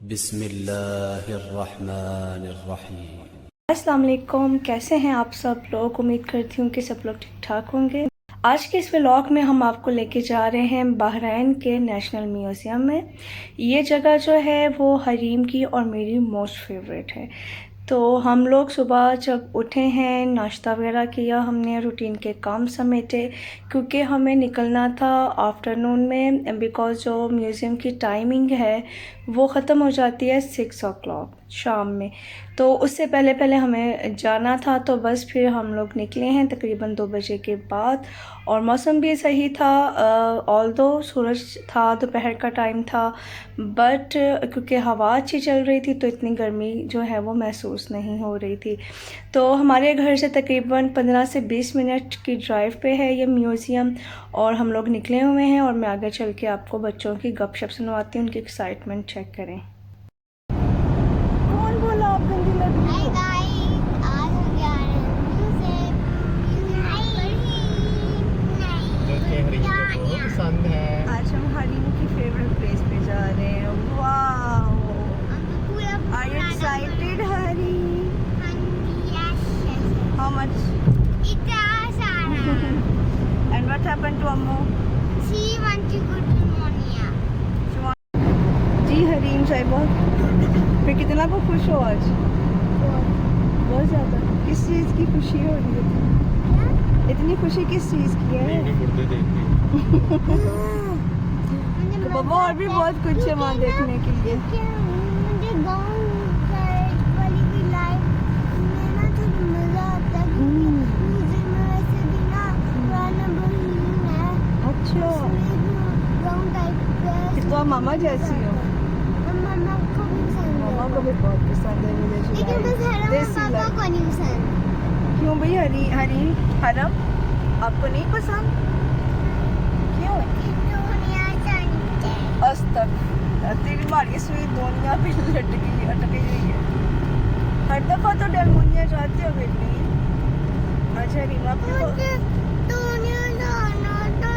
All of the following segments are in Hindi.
बिस्मिल्लाहिर्रहमानिर्रहीम। अस्सलाम वालेकुम, कैसे हैं आप सब लोग। उम्मीद करती हूँ कि सब लोग ठीक ठाक होंगे। आज के इस व्लॉग में हम आपको लेके जा रहे हैं बहरीन के नेशनल म्यूज़ियम में। ये जगह जो है वो हरीम की और मेरी मोस्ट फेवरेट है। तो हम लोग सुबह जब उठे हैं, नाश्ता वगैरह किया, हमने रूटीन के काम समेटे क्योंकि हमें निकलना था आफ्टरनून में, बिकॉज़ जो म्यूज़ियम की टाइमिंग है वो ख़त्म हो जाती है 6 o'clock शाम में। तो उससे पहले पहले हमें जाना था, तो बस फिर हम लोग निकले हैं तकरीबन 2 बजे के बाद। और मौसम भी सही था, ऑल्दो सूरज था, दोपहर का टाइम था, बट क्योंकि हवा अच्छी चल रही थी तो इतनी गर्मी जो है वो महसूस नहीं हो रही थी। तो हमारे घर से तकरीबन 15 से 20 मिनट की ड्राइव पे है ये म्यूज़ियम, और हम लोग निकले हुए हैं। और मैं आगे चल के आपको बच्चों की गपशप सुनवाती हूँ, उनकी एक्साइटमेंट चेक करें। कौन बोला आप गंदी लग रही हो? पसंद है। आज हम हरीम की फेवरेट प्लेस पे जा रहे हैं। Wow, are you excited Hari? How much? And what happened to Ammu? जी हरीम साहिबा, फिर कितना को खुश हो आज? बहुत ज़्यादा। किस चीज़ की खुशी हो रही है? इतनी खुशी किस चीज़ की है? तो बाबा और भी बहुत कुछ है वहाँ देखने के लिए। मुझे गाँव वाली भी लाइफ में ना थोड़ा मजा आता है, क्योंकि म्यूजियम में वैसे भी ना पुराना बहीन है। अच्छा, गाँव टाइप का फिर तो आप मामा जैसी हो। मामा को भी पसंद है, मामा को भी बहुत पसंद है विलेज लेकिन बस हरम पापा को नहीं पसंद। क्यों भाई? हरम आपको नहीं पसंद? क्यों? दुनिया जानते अस्तक तेरी मारी सुई दुनिया पे अटकी हुई है। हर दफा तो डेलमोनिया जाते हो बेटी। अच्छा रीमा, मुझे दुनिया जाना था।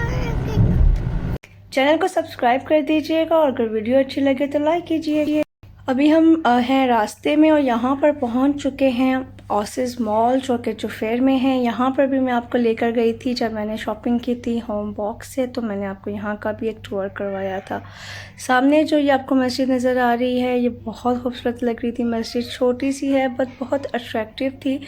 चैनल को सब्सक्राइब कर दीजिएगा और अगर वीडियो अच्छी लगे तो लाइक कीजिए। अभी हम हैं रास्ते में और यहाँ पर पहुँच चुके हैं ओसिस मॉल, जो कि जुफेर में है। यहाँ पर भी मैं आपको लेकर गई थी जब मैंने शॉपिंग की थी होम बॉक्स से, तो मैंने आपको यहाँ का भी एक टूर करवाया था। सामने जो ये आपको मस्जिद नज़र आ रही है, ये बहुत खूबसूरत लग रही थी। मस्जिद छोटी सी है बट बहुत अट्रैक्टिव थी।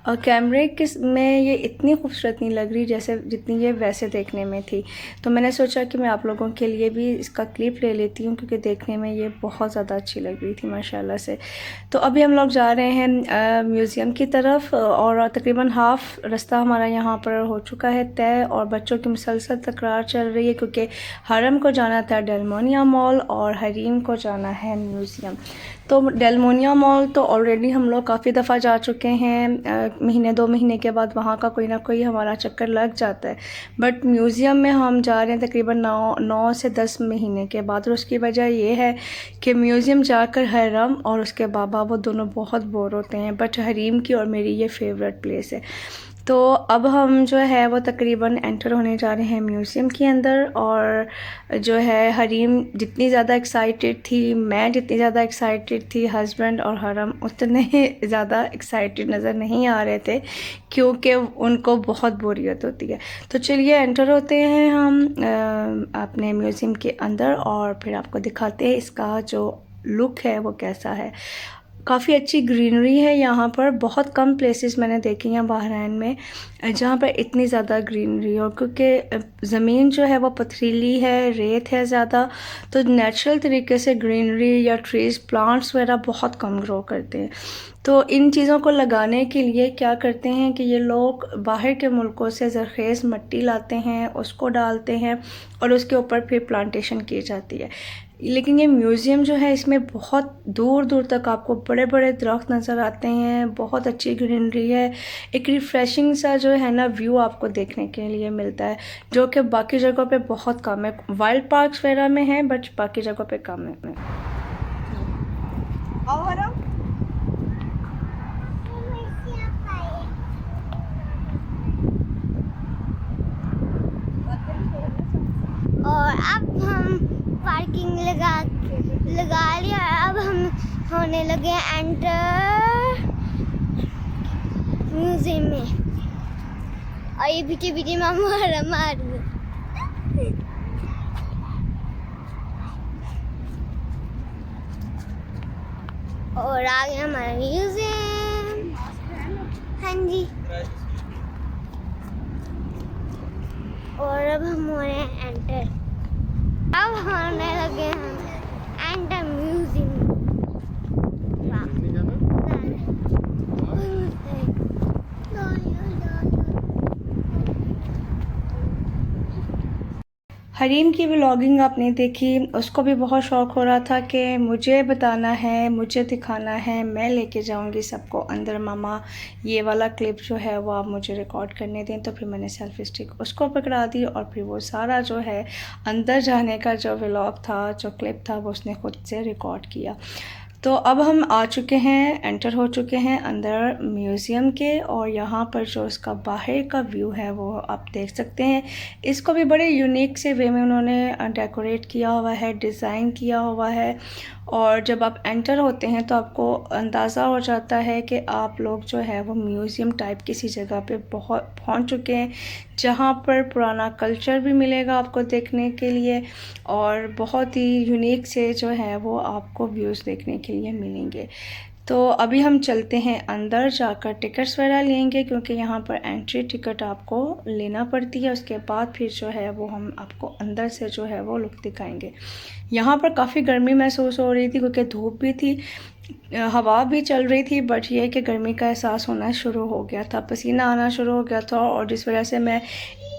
कैमरे के में ये इतनी खूबसूरत नहीं लग रही जैसे जितनी ये वैसे देखने में थी। तो मैंने सोचा कि मैं आप लोगों के लिए भी इसका क्लिप ले लेती हूँ, क्योंकि देखने में ये बहुत ज़्यादा अच्छी लग रही थी माशाल्लाह से। तो अभी हम लोग जा रहे हैं म्यूज़ियम की तरफ, और तकरीबन हाफ़ रास्ता हमारा यहाँ पर हो चुका है तय। और बच्चों की मुसलसल तकरार चल रही है, क्योंकि हरम को जाना था डेलमोनिया मॉल और हरीम को जाना है म्यूज़ियम। तो डेलमोनिया मॉल तो ऑलरेडी हम लोग काफ़ी दफ़ा जा चुके हैं, महीने 2 महीने के बाद वहाँ का कोई ना कोई हमारा चक्कर लग जाता है। बट म्यूज़ियम में हम जा रहे हैं तकरीबन 9 से 10 महीने के बाद, और उसकी वजह ये है कि म्यूज़ियम जाकर हरम और उसके बाबा वो दोनों बहुत बोर होते हैं, बट हरीम की और मेरी ये फेवरेट प्लेस है। तो अब हम जो है वो तकरीबन एंटर होने जा रहे हैं म्यूज़ियम के अंदर। और जो है हरीम जितनी ज़्यादा एक्साइटेड थी, मैं जितनी ज़्यादा एक्साइटेड थी, हस्बैंड और हरम उतने ज़्यादा एक्साइटेड नज़र नहीं आ रहे थे, क्योंकि उनको बहुत बोरियत होती है। तो चलिए एंटर होते हैं हम अपने म्यूज़ियम के अंदर, और फिर आपको दिखाते हैं इसका जो लुक है वो कैसा है। काफ़ी अच्छी ग्रीनरी है यहाँ पर। बहुत कम प्लेसेस मैंने देखी हैं बहरीन में जहाँ पर इतनी ज़्यादा ग्रीनरी हो, क्योंकि ज़मीन जो है वो पथरीली है, रेत है ज़्यादा, तो नेचुरल तरीके से ग्रीनरी या ट्रीज़ प्लांट्स वगैरह बहुत कम ग्रो करते हैं। तो इन चीज़ों को लगाने के लिए क्या करते हैं कि ये लोग बाहर के मुल्कों से ज़रख़ेज़ मिट्टी लाते हैं, उसको डालते हैं और उसके ऊपर फिर प्लांटेशन की जाती है। लेकिन ये म्यूज़ियम जो है, इसमें बहुत दूर दूर तक आपको बड़े बड़े दरख्त नज़र आते हैं, बहुत अच्छी ग्रीनरी है। एक रिफ़्रेशिंग सा जो है ना व्यू आपको देखने के लिए मिलता है, जो कि बाकी जगहों पे बहुत कम है। वाइल्ड पार्क्स वगैरह में है बट बाकी जगहों पे कम है। और अब हम पार्किंग लगा लिया है। अब हम होने लगे एंटर म्यूजियम में। और ये पीछे पीछे मामा मार और आ गया हमारा म्यूजियम। हाँ जी, और अब हम हो रहे हैं एंटर। अब होने लगे हम एंटर म्यूजियम। हरीम की व्लॉगिंग आपने देखी, उसको भी बहुत शौक़ हो रहा था कि मुझे बताना है, मुझे दिखाना है, मैं लेके जाऊंगी सबको अंदर। मामा ये वाला क्लिप जो है वो आप मुझे रिकॉर्ड करने दें। तो फिर मैंने सेल्फी स्टिक उसको पकड़ा दी और फिर वो सारा जो है अंदर जाने का जो व्लॉग था, जो क्लिप था, वो उसने ख़ुद से रिकॉर्ड किया। तो अब हम आ चुके हैं, एंटर हो चुके हैं अंदर म्यूज़ियम के। और यहाँ पर जो उसका बाहर का व्यू है वो आप देख सकते हैं। इसको भी बड़े यूनिक से वे में उन्होंने डेकोरेट किया हुआ है, डिज़ाइन किया हुआ है। और जब आप एंटर होते हैं तो आपको अंदाज़ा हो जाता है कि आप लोग जो है वो म्यूज़ियम टाइप किसी जगह पे बहुत पहुंच चुके हैं, जहां पर पुराना कल्चर भी मिलेगा आपको देखने के लिए और बहुत ही यूनिक से जो है वो आपको व्यूज़ देखने के लिए मिलेंगे। तो अभी हम चलते हैं अंदर, जाकर टिकट्स वगैरह लेंगे क्योंकि यहाँ पर एंट्री टिकट आपको लेना पड़ती है। उसके बाद फिर जो है वो हम आपको अंदर से जो है वो लुक दिखाएंगे। यहाँ पर काफ़ी गर्मी महसूस हो रही थी क्योंकि धूप भी थी, हवा भी चल रही थी, बट ये कि गर्मी का एहसास होना शुरू हो गया था, पसीना आना शुरू हो गया था। और जिस वजह से मैं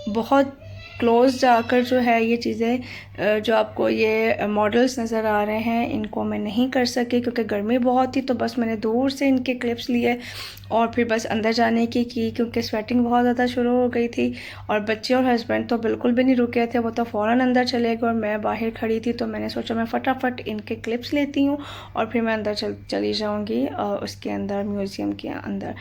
बहुत क्लोज़ जाकर जो है ये चीज़ें जो आपको ये मॉडल्स नज़र आ रहे हैं इनको मैं नहीं कर सकी क्योंकि गर्मी बहुत थी। तो बस मैंने दूर से इनके क्लिप्स लिए और फिर बस अंदर जाने की क्योंकि स्वेटिंग बहुत ज़्यादा शुरू हो गई थी। और बच्चे और हस्बैंड तो बिल्कुल भी नहीं रुके थे, वो तो फ़ौरन अंदर चले गए और मैं बाहर खड़ी थी। तो मैंने सोचा मैं फटाफट इनके क्लिप्स लेती हूँ और फिर मैं अंदर चली जाऊँगी उसके अंदर, म्यूज़ियम के अंदर।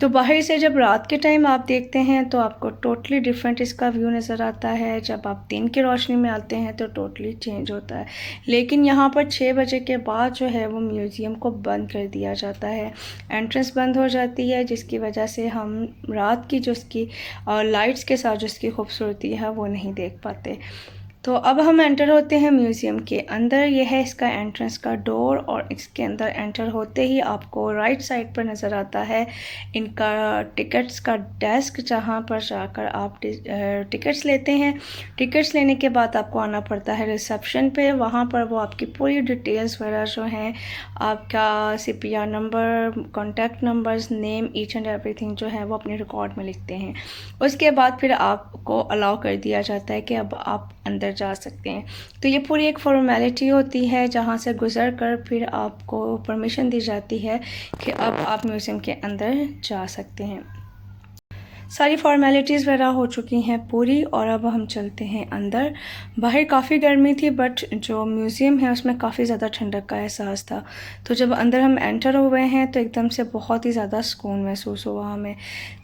तो बाहर से जब रात के टाइम आप देखते हैं तो आपको टोटली डिफरेंट इसका व्यू नज़र आता है। जब आप दिन की रोशनी में आते हैं तो टोटली चेंज होता है। लेकिन यहाँ पर 6 बजे के बाद जो है वो म्यूज़ियम को बंद कर दिया जाता है, एंट्रेंस बंद हो जाती है, जिसकी वजह से हम रात की जो उसकी लाइट्स के साथ जो उसकी खूबसूरती है वो नहीं देख पाते। तो अब हम एंटर होते हैं म्यूज़ियम के अंदर। यह है इसका एंट्रेंस का डोर और इसके अंदर एंटर होते ही आपको राइट साइड पर नज़र आता है इनका टिकट्स का डेस्क, जहां पर जाकर आप टिकट्स लेते हैं। टिकट्स लेने के बाद आपको आना पड़ता है रिसेप्शन पे। वहां पर वो आपकी पूरी डिटेल्स वगैरह जो हैं, आपका CPR number, contact numbers, name, each and everything जो है वो अपने रिकॉर्ड में लिखते हैं। उसके बाद फिर आपको अलाउ कर दिया जाता है कि अब आप अंदर जा सकते हैं। तो ये पूरी एक फॉर्मेलिटी होती है जहाँ से गुज़र कर फिर आपको परमिशन दी जाती है कि अब आप म्यूज़ियम के अंदर जा सकते हैं। सारी फॉर्मेलिटीज़ वगैरह हो चुकी हैं पूरी और अब हम चलते हैं अंदर। बाहर काफ़ी गर्मी थी बट जो म्यूज़ियम है उसमें काफ़ी ज़्यादा ठंडक का एहसास था। तो जब अंदर हम एंटर हुए हैं तो एकदम से बहुत ही ज़्यादा सुकून महसूस हुआ हमें।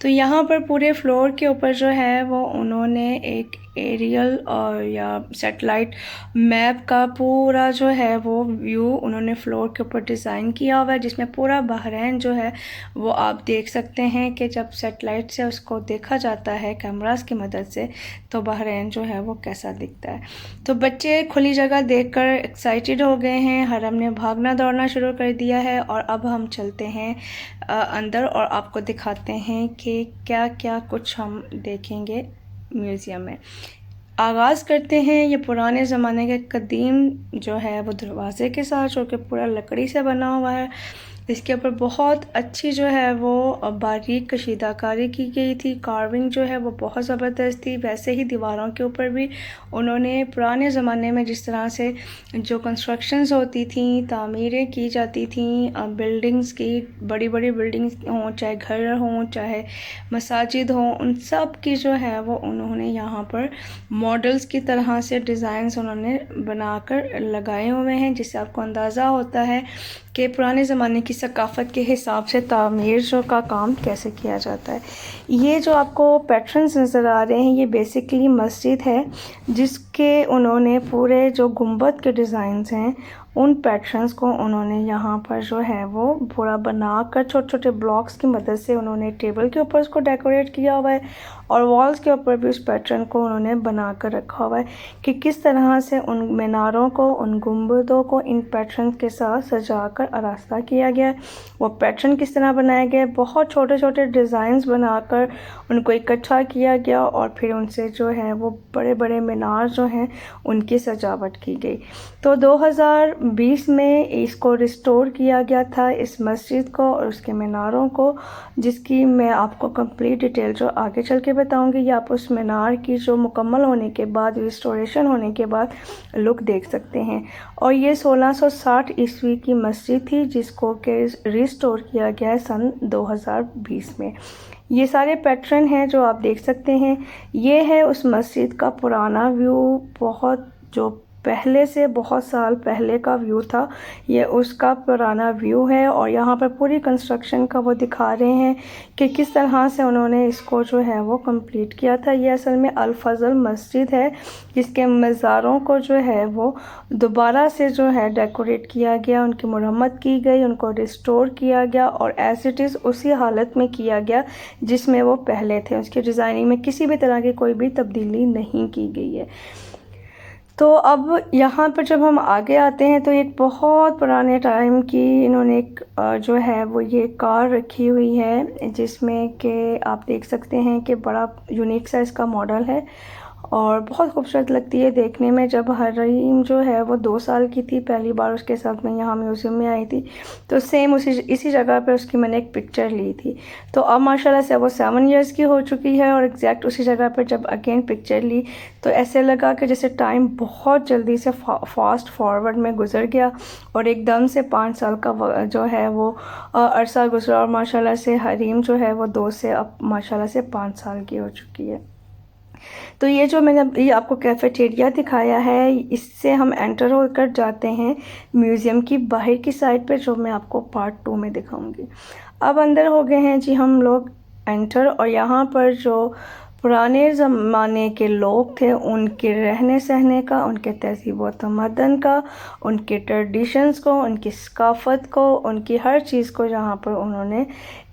तो यहाँ पर पूरे फ्लोर के ऊपर जो है वो उन्होंने एक एरियल और या सैटेलाइट मैप का पूरा जो है वो व्यू उन्होंने फ्लोर के ऊपर डिज़ाइन किया हुआ है, जिसमें पूरा बहरैन जो है वो आप देख सकते हैं कि जब सैटेलाइट से उसको देखा जाता है कैमरास की मदद से तो बहरैन जो है वो कैसा दिखता है। तो बच्चे खुली जगह देखकर एक्साइटेड हो गए हैं, हरम ने भागना दौड़ना शुरू कर दिया है। और अब हम चलते हैं अंदर और आपको दिखाते हैं कि क्या क्या कुछ हम देखेंगे म्यूज़ियम में। आगाज़ करते हैं ये पुराने ज़माने के कदीम जो है वो दरवाज़े के साथ, जो कि पूरा लकड़ी से बना हुआ है। इसके ऊपर बहुत अच्छी जो है वो बारीक कशीदाकारी की गई थी, कार्विंग जो है वो बहुत ज़बरदस्त थी। वैसे ही दीवारों के ऊपर भी उन्होंने पुराने ज़माने में जिस तरह से जो कंस्ट्रक्शंस होती थी, तामीरें की जाती थी बिल्डिंग्स की, बड़ी बड़ी बिल्डिंग्स हों, चाहे घर हों, चाहे मसाजिद हों, उन सब की जो है वो उन्होंने यहाँ पर मॉडल्स की तरह से डिज़ाइंस उन्होंने बनाकर लगाए हुए हैं, जिससे आपको अंदाज़ा होता है कि पुराने ज़माने की सकाफ़त के हिसाब से तामीर जो का काम कैसे किया जाता है। ये जो आपको पैटर्न्स नज़र आ रहे हैं ये बेसिकली मस्जिद है, जिसके उन्होंने पूरे जो गुंबद के डिज़ाइंस हैं उन पैटर्न्स को उन्होंने यहाँ पर जो है वो पूरा बनाकर छोटे छोटे ब्लॉक्स की मदद से उन्होंने टेबल के ऊपर उसको डेकोरेट किया हुआ है और वॉल्स के ऊपर भी उस पैटर्न को उन्होंने बना कर रखा हुआ है कि किस तरह से उन मीनारों को, उन गुंबदों को इन पैटर्न के साथ सजाकर आरास्ता किया गया है। वो पैटर्न किस तरह बनाया गया है, बहुत छोटे छोटे डिज़ाइंस बनाकर उनको इकट्ठा किया गया और फिर उनसे जो है वो बड़े बड़े मीनार जो हैं उनकी सजावट की गई। तो 2020 में इसको रिस्टोर किया गया था, इस मस्जिद को और उसके मीनारों को, जिसकी मैं आपको कंप्लीट डिटेल जो आगे चल के बताऊंगी। या आप उस मीनार की जो मुकम्मल होने के बाद, रिस्टोरेशन होने के बाद लुक देख सकते हैं। और ये 1660 ईस्वी की मस्जिद थी जिसको के रिस्टोर किया गया है सन 2020 में। ये सारे पैटर्न हैं जो आप देख सकते हैं। ये है उस मस्जिद का पुराना व्यू, बहुत जो पहले से बहुत साल पहले का व्यू था, ये उसका पुराना व्यू है। और यहाँ पर पूरी कंस्ट्रक्शन का वो दिखा रहे हैं कि किस तरह से उन्होंने इसको जो है वो कंप्लीट किया था। ये असल में अल फज़ल मस्जिद है जिसके मज़ारों को जो है वो दोबारा से जो है डेकोरेट किया गया, उनकी मरम्मत की गई, उनको रिस्टोर किया गया और एज इट इज़ उसी हालत में किया गया जिसमें वो पहले थे। उसकी डिज़ाइनिंग में किसी भी तरह की कोई भी तब्दीली नहीं की गई है। तो अब यहाँ पर जब हम आगे आते हैं तो एक बहुत पुराने टाइम की इन्होंने एक जो है वो ये कार रखी हुई है जिसमें कि आप देख सकते हैं कि बड़ा यूनिक सा इसका मॉडल है और बहुत खूबसूरत लगती है देखने में। जब हरीम जो है वो 2 साल की थी, पहली बार उसके साथ मैं यहाँ म्यूज़ियम में आई थी, तो सेम इसी जगह पे उसकी मैंने एक पिक्चर ली थी। तो अब माशाल्लाह से वो 7 इयर्स की हो चुकी है और एग्जैक्ट उसी जगह पर जब अगेन पिक्चर ली तो ऐसे लगा कि जैसे टाइम बहुत जल्दी से फास्ट फॉरवर्ड में गुजर गया और एकदम से 5 साल का जो है वो अरसा गुजरा और माशाल्लाह से हरीम जो है वो 2 से अब माशाल्लाह से 5 साल की हो चुकी है। तो ये जो मैंने ये आपको कैफ़ेटेरिया दिखाया है, इससे हम एंटर होकर जाते हैं म्यूज़ियम की बाहर की साइड पे, जो मैं आपको पार्ट 2 में दिखाऊंगी। अब अंदर हो गए हैं जी हम लोग एंटर, और यहाँ पर जो पुराने ज़माने के लोग थे उनके रहने सहने का, उनके तहज़ीब व तमद्दन का, उनके ट्रेडिशंस को, उनकी सकाफ़त को, उनकी हर चीज़ को यहाँ पर उन्होंने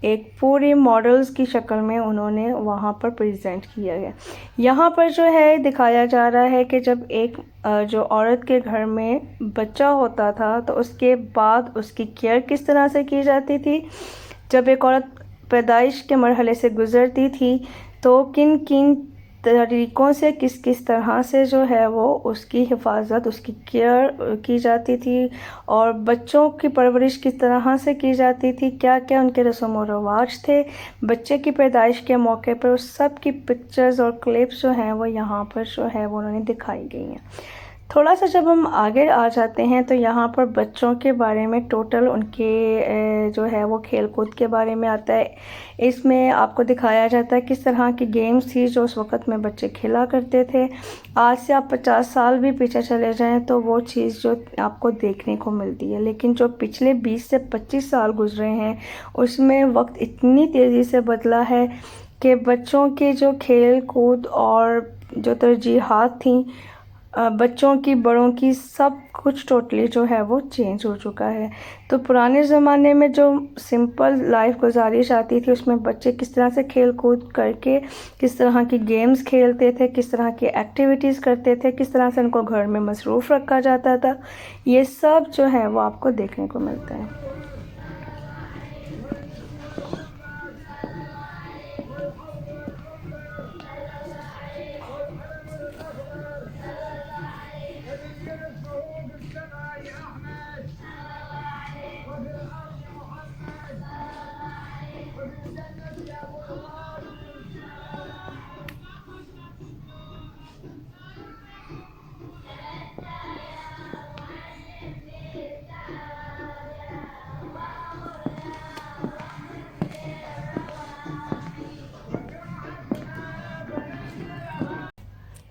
एक पूरी मॉडल्स की शक्ल में उन्होंने वहाँ पर प्रेजेंट किया गया। यहाँ पर जो है दिखाया जा रहा है कि जब एक जो औरत के घर में बच्चा होता था तो उसके बाद उसकी केयर किस तरह से की जाती थी। जब एक औरत पैदाइश के मरहले से गुज़रती थी तो किन किन तरीक़ों से किस तरह से जो है वो उसकी हिफाजत, उसकी केयर की जाती थी और बच्चों की परवरिश किस तरह से की जाती थी, क्या क्या उनके रस्म व रवाज थे बच्चे की पैदाइश के मौके पर, उस सब की पिक्चर्स और क्लिप्स जो हैं वो यहाँ पर जो है वो उन्होंने दिखाई गई हैं। थोड़ा सा जब हम आगे आ जाते हैं तो यहाँ पर बच्चों के बारे में टोटल उनके जो है वो खेल कूद के बारे में आता है। इसमें आपको दिखाया जाता है किस तरह की गेम्स थी जो उस वक़्त में बच्चे खेला करते थे। आज से आप 50 साल भी पीछे चले जाएं तो वो चीज़ जो आपको देखने को मिलती है, लेकिन जो पिछले 20 से 25 साल गुजरे हैं उसमें वक्त इतनी तेज़ी से बदला है कि बच्चों के जो खेल कूद और जो तरजीहात थी बच्चों की, बड़ों की, सब कुछ टोटली जो है वो चेंज हो चुका है। तो पुराने ज़माने में जो सिंपल लाइफ गुजारिश आती थी उसमें बच्चे किस तरह से खेल कूद करके किस तरह की गेम्स खेलते थे, किस तरह की एक्टिविटीज़ करते थे, किस तरह से उनको घर में मसरूफ़ रखा जाता था, ये सब जो है वो आपको देखने को मिलता है।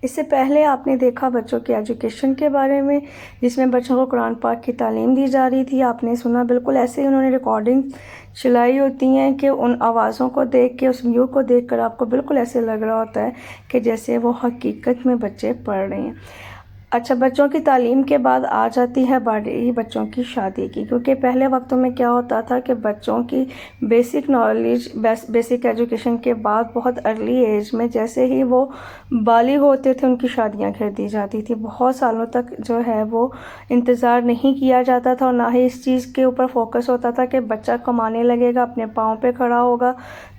इससे पहले आपने देखा बच्चों की एजुकेशन के बारे में, जिसमें बच्चों को कुरान पाक की तालीम दी जा रही थी। आपने सुना बिल्कुल ऐसे ही उन्होंने रिकॉर्डिंग चलाई होती हैं कि उन आवाज़ों को देख के, उस व्यू को देखकर आपको बिल्कुल ऐसे लग रहा होता है कि जैसे वो हकीकत में बच्चे पढ़ रहे हैं। अच्छा, बच्चों की तालीम के बाद आ जाती है बारी बच्चों की शादी की, क्योंकि पहले वक्तों में क्या होता था कि बच्चों की बेसिक नॉलेज बेसिक एजुकेशन के बाद बहुत अर्ली एज में जैसे ही वो बालिग होते थे उनकी शादियां कर दी जाती थी। बहुत सालों तक जो है वो इंतज़ार नहीं किया जाता था और ना ही इस चीज़ के ऊपर फोकस होता था कि बच्चा कमाने लगेगा, अपने पाँव पे खड़ा होगा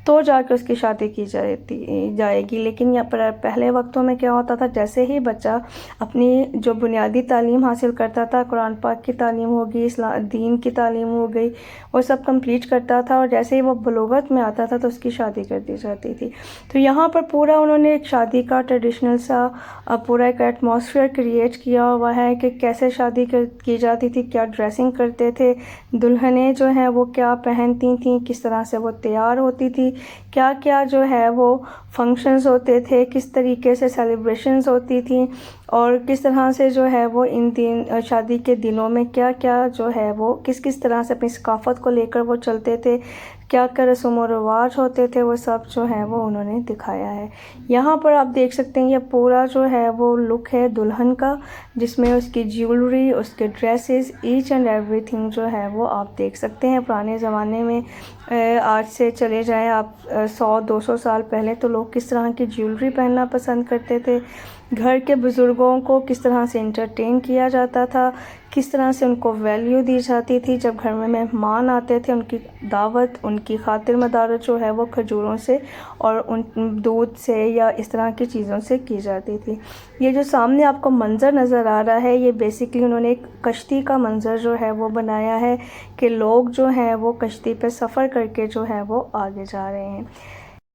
तो जाकर उसकी शादी की जाएगी। लेकिन यहाँ पर पहले वक्तों में क्या होता था, जैसे ही बच्चा अपनी जो बुनियादी तालीम हासिल करता था, कुरान पाक की तालीम होगी, इस्लाम दीन की तालीम हो गई, वो सब कंप्लीट करता था और जैसे ही वो बलूगत में आता था तो उसकी शादी कर दी जाती थी। तो यहाँ पर पूरा उन्होंने एक शादी का ट्रेडिशनल सा पूरा एक एटमॉस्फेयर क्रिएट किया हुआ है कि कैसे शादी की जाती थी, क्या ड्रेसिंग करते थे, दुल्हनें जो हैं वो क्या पहनती थीं, किस तरह से वो तैयार होती थी, क्या क्या जो है वो फंक्शंस होते थे, किस तरीके से सेलिब्रेशंस होती थी और किस तरह से जो है वो इन दिन शादी के दिनों में क्या क्या जो है वो किस तरह से अपनी सकाफ़त को लेकर वो चलते थे, क्या क्या रस्म व रिवाज होते थे, वो सब जो है वो उन्होंने दिखाया है। यहाँ पर आप देख सकते हैं ये पूरा जो है वो लुक है दुल्हन का, जिसमें उसकी ज्वेलरी, उसके ड्रेसेस, ईच एंड एवरीथिंग जो है वो आप देख सकते हैं। पुराने ज़माने में आज से चले जाएं आप 100-200 साल पहले तो लोग किस तरह की ज्वेलरी पहनना पसंद करते थे, घर के बुज़ुर्गों को किस तरह से एंटरटेन किया जाता था, किस तरह से उनको वैल्यू दी जाती थी, जब घर में मेहमान आते थे उनकी दावत, उनकी खातिर मदारत जो है वो खजूरों से और उन दूध से या इस तरह की चीज़ों से की जाती थी। ये जो सामने आपको मंज़र नज़र आ रहा है ये बेसिकली उन्होंने एक कश्ती का मंज़र जो है वो बनाया है कि लोग जो हैं वो कश्ती पे सफ़र करके जो है वो आगे जा रहे हैं।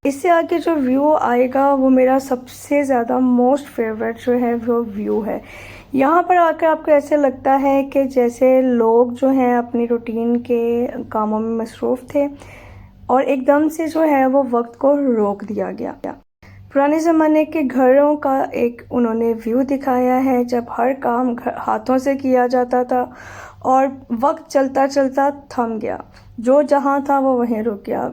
इससे आगे जो व्यू आएगा वो मेरा सबसे ज़्यादा मोस्ट फेवरेट जो है वो व्यू है। यहाँ पर आकर आपको ऐसे लगता है कि जैसे लोग जो हैं अपनी रूटीन के कामों में मसरूफ़ थे और एकदम से जो है वो वक्त को रोक दिया गया। पुराने ज़माने के घरों का एक उन्होंने व्यू दिखाया है जब हर काम हाथों से किया जाता था और वक्त चलता चलता थम गया, जो जहाँ था वो वहीं रुक गया।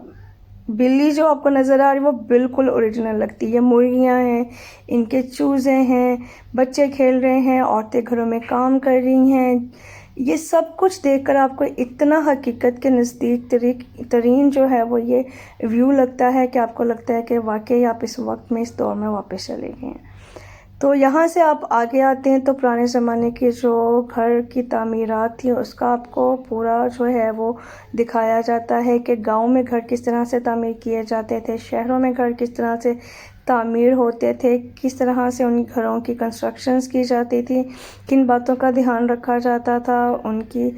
बिल्ली जो आपको नज़र आ रही है वो बिल्कुल ओरिजिनल लगती है, मुर्गियाँ हैं, इनके चूज़े हैं, बच्चे खेल रहे हैं, औरतें घरों में काम कर रही हैं। ये सब कुछ देखकर आपको इतना हकीकत के नज़दीक तरीन जो है वो ये व्यू लगता है कि आपको लगता है कि वाकई आप इस वक्त में इस दौर में वापस चले गए हैं। तो यहाँ से आप आगे आते हैं तो पुराने ज़माने की जो घर की तामीरात थी उसका आपको पूरा जो है वो दिखाया जाता है कि गांव में घर किस तरह से तामीर किए जाते थे, शहरों में घर किस तरह से तामीर होते थे, किस तरह से उन घरों की कंस्ट्रक्शंस की जाती थी, किन बातों का ध्यान रखा जाता था, उनकी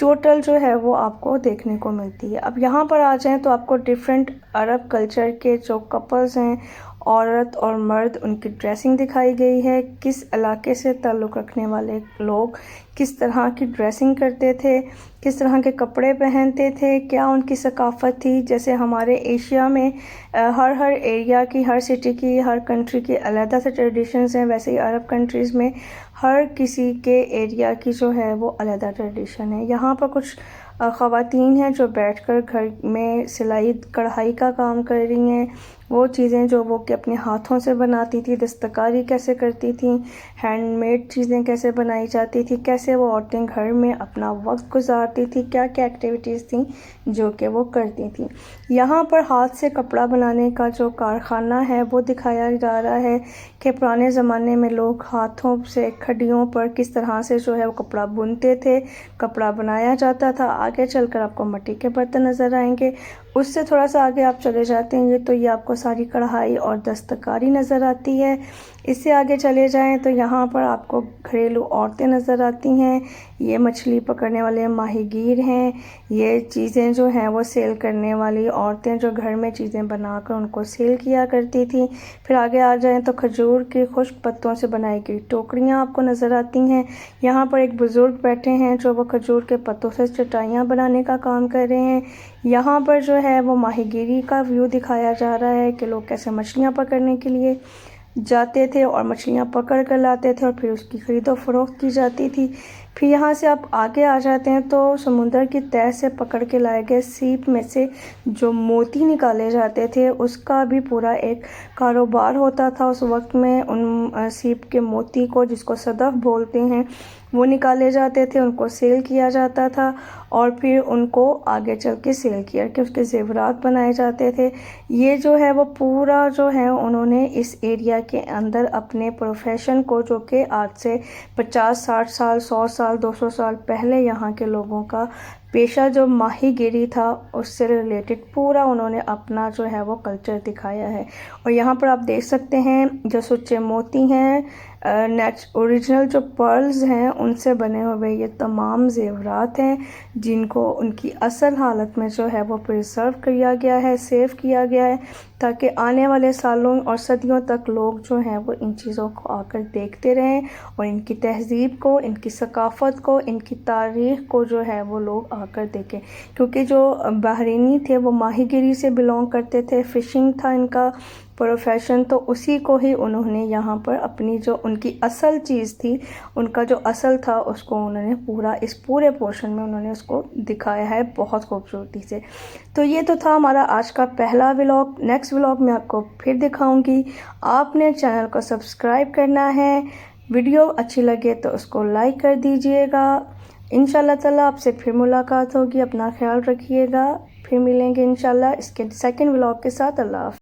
टोटल जो है वो आपको देखने को मिलती है। अब यहाँ पर आ जाएं तो आपको डिफरेंट अरब कल्चर के जो कपल्स हैं, औरत और मर्द, उनकी ड्रेसिंग दिखाई गई है, किस इलाके से ताल्लुक़ रखने वाले लोग किस तरह की ड्रेसिंग करते थे, किस तरह के कपड़े पहनते थे, क्या उनकी सकाफ़त थी। जैसे हमारे एशिया में हर एरिया की, हर सिटी की, हर कंट्री की अलग से ट्रेडिशंस हैं, वैसे ही अरब कंट्रीज़ में हर किसी के एरिया की जो है वो अलग ट्रेडिशन है। यहाँ पर कुछ ख़वातीन हैं जो बैठकर घर में सिलाई कढ़ाई का काम कर रही हैं, वो चीज़ें जो वो कि अपने हाथों से बनाती थी, दस्तकारी कैसे करती थी, हैंडमेड चीज़ें कैसे बनाई जाती थी, कैसे वो औरतें घर में अपना वक्त गुजारती थी, क्या क्या एक्टिविटीज़ थी जो कि वो करती थी। यहाँ पर हाथ से कपड़ा बनाने का जो कारखाना है वो दिखाया जा रहा है कि पुराने ज़माने में लोग हाथों से खड्डियों पर किस तरह से जो है वो कपड़ा बुनते थे, कपड़ा बनाया जाता था। आगे चलकर आपको मिट्टी के बर्तन नज़र आएंगे, उससे थोड़ा सा आगे आप चले जाते हैं तो ये आपको सारी कढ़ाई और दस्तकारी नज़र आती है। इससे आगे चले जाएं तो यहाँ पर आपको घरेलू औरतें नज़र आती हैं, ये मछली पकड़ने वाले माहीगीर हैं, ये चीज़ें जो हैं वो सेल करने वाली औरतें जो घर में चीज़ें बनाकर उनको सेल किया करती थी। फिर आगे आ जाएं तो खजूर के खुश्क पत्तों से बनाई गई टोकरियाँ आपको नज़र आती हैं। यहाँ पर एक बुज़ुर्ग बैठे हैं जो वो खजूर के पत्तों से चटाइयाँ बनाने का काम कर रहे हैं। यहाँ पर जो है वो माहीगीरी का व्यू दिखाया जा रहा है कि लोग कैसे मछलियाँ पकड़ने के लिए जाते थे और मछलियाँ पकड़ कर लाते थे और फिर उसकी ख़रीदो फरोख्त की जाती थी। फिर यहाँ से आप आगे आ जाते हैं तो समुंदर की तह से पकड़ के लाए गए सीप में से जो मोती निकाले जाते थे उसका भी पूरा एक कारोबार होता था उस वक्त में। उन सीप के मोती को, जिसको सदफ बोलते हैं, वो निकाले जाते थे, उनको सेल किया जाता था और फिर उनको आगे चल के सेल किया कि उसके ज़ेवरात बनाए जाते थे। ये जो है वो पूरा जो है उन्होंने इस एरिया के अंदर अपने प्रोफेशन को, जो कि आज से 50-60 साल, 100 साल, 200 साल पहले यहाँ के लोगों का पेशा जो माहीगिरी था उससे रिलेटेड पूरा उन्होंने अपना जो है वो कल्चर दिखाया है। और यहाँ पर आप देख सकते हैं जो सुच्चे मोती हैं, ओरिजिनल जो पर्ल्स हैं उनसे बने हुए ये तमाम ज़ेवरात हैं जिनको उनकी असल हालत में जो है वो प्रिजर्व किया गया है, सेव किया गया है, ताकि आने वाले सालों और सदियों तक लोग जो हैं वो इन चीज़ों को आकर देखते रहें और इनकी तहज़ीब को, इनकी सकाफ़त को, इनकी तारीख़ को जो है वो लोग आकर देखें। क्योंकि जो बहरीनी थे वो माहीगिरी से बिलोंग करते थे, फ़िशिंग था इनका प्रोफेशन, तो उसी को ही उन्होंने यहाँ पर अपनी जो उनकी असल चीज़ थी, उनका जो असल था उसको उन्होंने पूरा इस पूरे पोर्शन में उन्होंने उसको दिखाया है बहुत खूबसूरती से। तो ये तो था हमारा आज का पहला व्लॉग। नेक्स्ट व्लॉग में आपको फिर दिखाऊंगी। आपने चैनल को सब्सक्राइब करना है, वीडियो अच्छी लगे तो उसको लाइक कर दीजिएगा। इंशाल्लाह ताला आपसे फिर मुलाकात होगी। अपना ख्याल रखिएगा, फिर मिलेंगे इंशाल्लाह इसके सेकंड व्लॉग के साथ। अल्लाह हाफ़िज़।